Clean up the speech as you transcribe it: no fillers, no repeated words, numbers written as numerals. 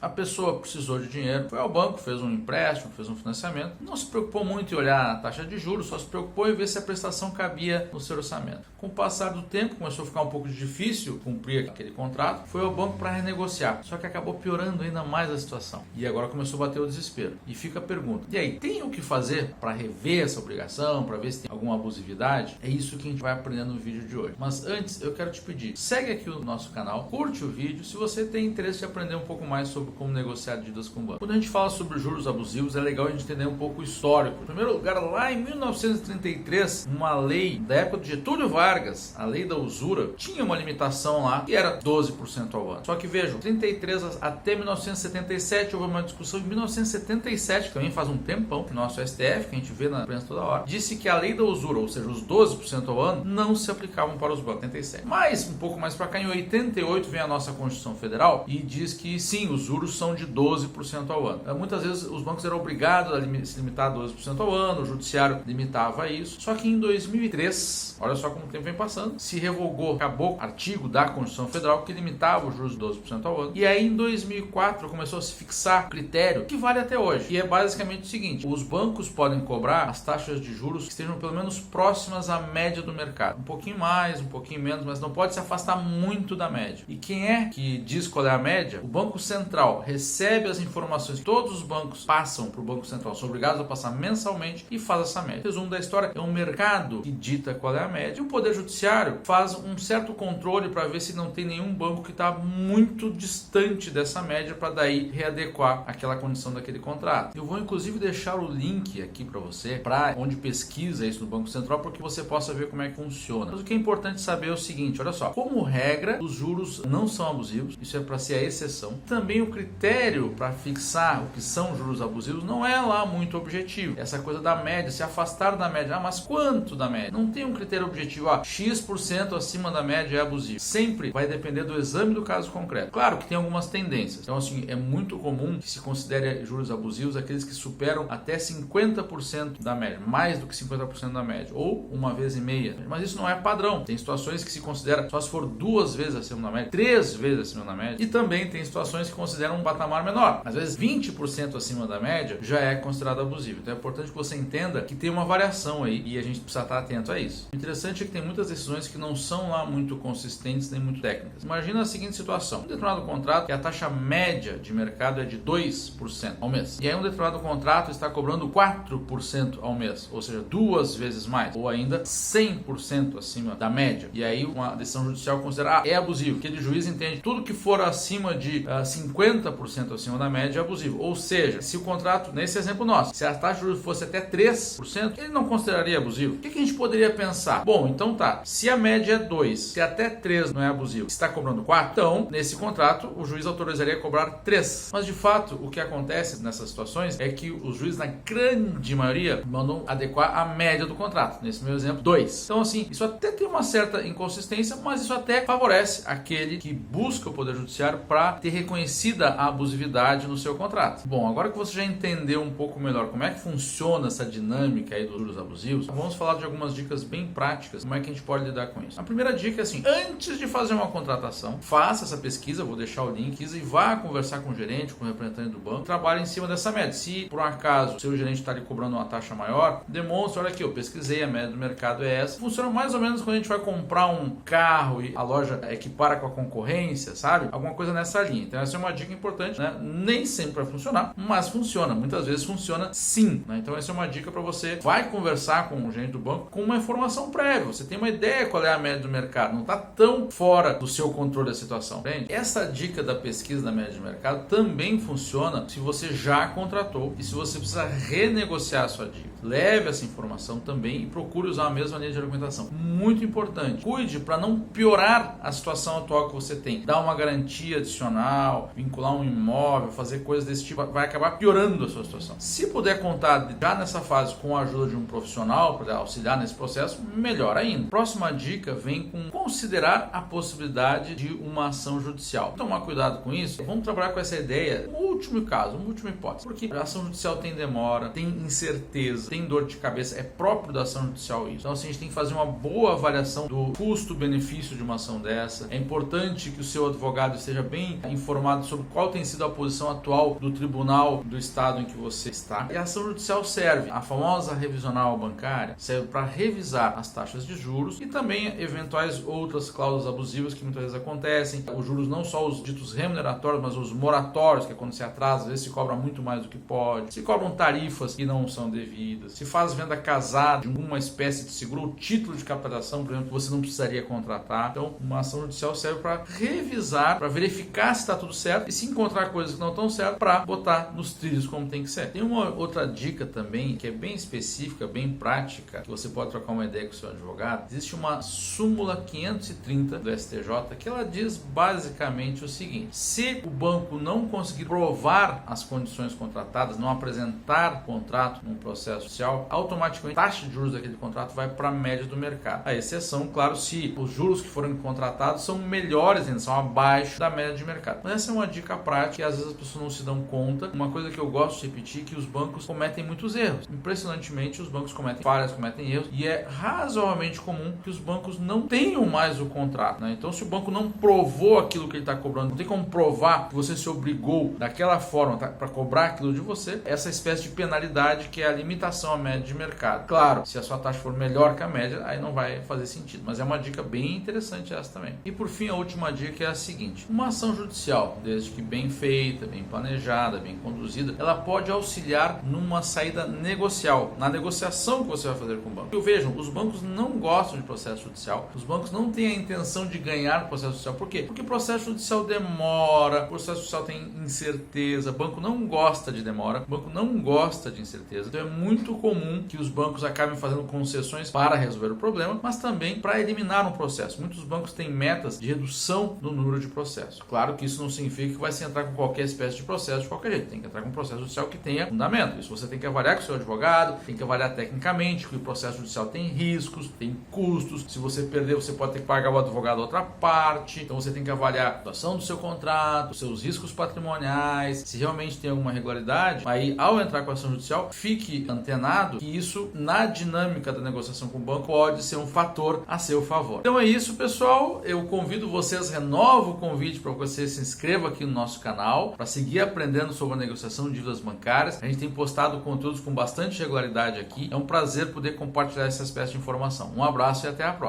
A pessoa precisou de dinheiro, foi ao banco, fez um empréstimo, fez um financiamento, não se preocupou muito em olhar a taxa de juros, só se preocupou em ver se a prestação cabia no seu orçamento. Com o passar do tempo, começou a ficar um pouco difícil cumprir aquele contrato, foi ao banco para renegociar, só que acabou piorando ainda mais a situação. E agora começou a bater o desespero. E fica a pergunta, e aí, tem o que fazer para rever essa obrigação, para ver se tem alguma abusividade? É isso que a gente vai aprender no vídeo de hoje. Mas antes, eu quero te pedir, segue aqui o nosso canal, curte o vídeo, se você tem interesse em aprender um pouco mais sobre como negociar dívidas com o banco. Quando a gente fala sobre juros abusivos, é legal a gente entender um pouco o histórico. Em primeiro lugar, lá em 1933, uma lei da época de Getúlio Vargas, a lei da usura, tinha uma limitação lá que era 12% ao ano. Só que vejam, 33 até 1977 houve uma discussão. Em 1977, que também faz um tempão, que nosso STF, que a gente vê na imprensa toda hora, disse que a lei da usura, ou seja, os 12% ao ano, não se aplicavam para os bancos. 87. Mas, um pouco mais para cá, em 88, vem a nossa Constituição Federal e diz que sim, os juros são de 12% ao ano. Muitas vezes os bancos eram obrigados a se limitar a 12% ao ano, o judiciário limitava isso. Só que em 2003, olha só como o tempo vem passando, se revogou, acabou o artigo da Constituição Federal que limitava os juros de 12% ao ano. E aí em 2004 começou a se fixar critério que vale até hoje. E é basicamente o seguinte, os bancos podem cobrar as taxas de juros que estejam pelo menos próximas à média do mercado. Um pouquinho mais, um pouquinho menos, mas não pode se afastar muito da média. E quem é que diz qual é a média? O Banco Central recebe as informações que todos os bancos passam para o Banco Central, são obrigados a passar mensalmente e faz essa média. O resumo da história é um mercado que dita qual é a média e o Poder Judiciário faz um certo controle para ver se não tem nenhum banco que está muito distante dessa média para daí readequar aquela condição daquele contrato. Eu vou inclusive deixar o link aqui para você, para onde pesquisa isso no Banco Central, para que você possa ver como é que funciona. Mas o que é importante saber é o seguinte, olha só, como regra, os juros não são abusivos, isso é para ser a exceção. Também o critério para fixar o que são juros abusivos não é lá muito objetivo. Essa coisa da média, se afastar da média. Mas quanto da média? Não tem um critério objetivo. X% acima da média é abusivo. Sempre vai depender do exame do caso concreto. Claro que tem algumas tendências. Então, assim, é muito comum que se considere juros abusivos aqueles que superam até 50% da média. Mais do que 50% da média. Ou uma vez e meia. Mas isso não é padrão. Tem situações que se considera só se for 2 vezes acima da média, 3 vezes acima da média. E também tem situações que consideram um patamar menor. Às vezes 20% acima da média já é considerado abusivo. Então é importante que você entenda que tem uma variação aí e a gente precisa estar atento a isso. O interessante é que tem muitas decisões que não são lá muito consistentes nem muito técnicas. Imagina a seguinte situação. Um determinado contrato que a taxa média de mercado é de 2% ao mês. E aí um determinado contrato está cobrando 4% ao mês. Ou seja, 2 vezes mais. Ou ainda 100% acima da média. E aí uma decisão judicial considera, é abusivo. Aquele juiz entende tudo que for acima de 50% acima da média é abusivo. Ou seja, se o contrato, nesse exemplo nosso, se a taxa de juros fosse até 3%, ele não consideraria abusivo. O que a gente poderia pensar? Bom, então tá, se a média é 2, se até 3 não é abusivo, está cobrando 4, então, nesse contrato, o juiz autorizaria a cobrar 3. Mas, de fato, o que acontece nessas situações é que os juízes, na grande maioria, mandam adequar a média do contrato. Nesse meu exemplo, 2. Então, assim, isso até tem uma certa inconsistência, mas isso até favorece aquele que busca o Poder Judiciário para ter reconhecida a abusividade no seu contrato. Bom, agora que você já entendeu um pouco melhor como é que funciona essa dinâmica aí dos juros abusivos, vamos falar de algumas dicas bem práticas, como é que a gente pode lidar com isso. A primeira dica é assim, antes de fazer uma contratação, faça essa pesquisa, vou deixar o link, e vá conversar com o gerente, com o representante do banco, trabalhe em cima dessa média. Se, por um acaso, o seu gerente está lhe cobrando uma taxa maior, demonstre, olha aqui, eu pesquisei, a média do mercado é essa. Funciona mais ou menos quando a gente vai comprar um carro e a loja equipara com a concorrência, sabe? Alguma coisa nessa linha. Então essa é uma dica importante, né? Nem sempre vai funcionar, mas funciona. Muitas vezes funciona sim, né? Então essa é uma dica para você. Vai conversar com o gerente do banco com uma informação prévia. Você tem uma ideia qual é a média do mercado. Não está tão fora do seu controle da situação. Entende? Essa dica da pesquisa da média de mercado também funciona se você já contratou e se você precisa renegociar a sua dívida. Leve essa informação também e procure usar a mesma linha de argumentação. Muito importante. Cuide para não piorar a situação atual que você tem. Dar uma garantia adicional, vincular um imóvel, fazer coisas desse tipo, vai acabar piorando a sua situação. Se puder contar já nessa fase com a ajuda de um profissional para auxiliar nesse processo, melhor ainda. Próxima dica vem com considerar a possibilidade de uma ação judicial. Tomar cuidado com isso. Vamos trabalhar com essa ideia, um último caso, uma última hipótese. Porque a ação judicial tem demora, tem incerteza, tem dor de cabeça, é próprio da ação judicial isso. Então assim, a gente tem que fazer uma boa avaliação do custo-benefício de uma ação dessa. É importante que o seu advogado esteja bem informado sobre qual tem sido a posição atual do tribunal do estado em que você está. E a ação judicial serve, a famosa revisional bancária, serve para revisar as taxas de juros e também eventuais outras cláusulas abusivas que muitas vezes acontecem. Os juros não só os ditos remuneratórios, mas os moratórios, que é quando se atrasa, às vezes se cobra muito mais do que pode, se cobram tarifas que não são devidas, se faz venda casada de alguma espécie de seguro ou título de capitalização, por exemplo, que você não precisaria contratar. Então, uma ação judicial serve para revisar, para verificar se está tudo certo e se encontrar coisas que não estão certas, para botar nos trilhos como tem que ser. Tem uma outra dica também, que é bem específica, bem prática, que você pode trocar uma ideia com o seu advogado. Existe uma súmula 530 do STJ que ela diz basicamente o seguinte: se o banco não conseguir provar as condições contratadas, não apresentar contrato num processo judicial, automaticamente a taxa de juros daquele contrato vai para a média do mercado. A exceção, claro, se os juros que forem contratados são melhores, ainda são abaixo da média de mercado. Mas essa é uma dica prática e às vezes as pessoas não se dão conta. Uma coisa que eu gosto de repetir é que os bancos cometem muitos erros. Impressionantemente, os bancos cometem falhas, cometem erros, e é razoavelmente comum que os bancos não tenham mais o contrato, né? Então, se o banco não provou aquilo que ele está cobrando, não tem como provar que você se obrigou daquela forma para cobrar aquilo de você, essa espécie de penalidade que é a limitação à média de mercado. Claro, se a sua taxa for melhor que a média, aí não vai fazer sentido, mas é uma dica bem interessante essa também. E por fim, a última dica é a seguinte: uma ação judicial, desde que bem feita, bem planejada, bem conduzida, ela pode auxiliar numa saída negocial, na negociação que você vai fazer com o banco. E vejam, os bancos não gostam de processo judicial, os bancos não têm a intenção de ganhar processo judicial. Por quê? Porque processo judicial demora, processo judicial tem incerteza, o banco não gosta de demora, o banco não gosta de incerteza. Então é muito comum que os bancos acabem fazendo concessões para resolver o problema, mas também para eliminar um processo. Muitos bancos têm metas de redução do número de processos. Claro que isso não significa que vai se entrar com qualquer espécie de processo de qualquer jeito. Tem que entrar com um processo judicial que tenha fundamento. Isso você tem que avaliar com o seu advogado, tem que avaliar tecnicamente, que o processo judicial tem riscos, tem custos. Se você perder, você pode ter que pagar o advogado outra parte. Então você tem que avaliar a situação do seu contrato, os seus riscos patrimoniais, se realmente tem alguma irregularidade. Aí, ao entrar com a ação judicial, fique antenado que isso, na dinâmica da negociação com o banco, pode ser um fator a seu favor. Então é isso, pessoal. Eu convido vocês, renovo o convite para você se inscreva aqui no nosso canal para seguir aprendendo sobre a negociação de dívidas bancárias. A gente tem postado conteúdos com bastante regularidade aqui. É um prazer poder compartilhar essa espécie de informação. Um abraço e até a próxima.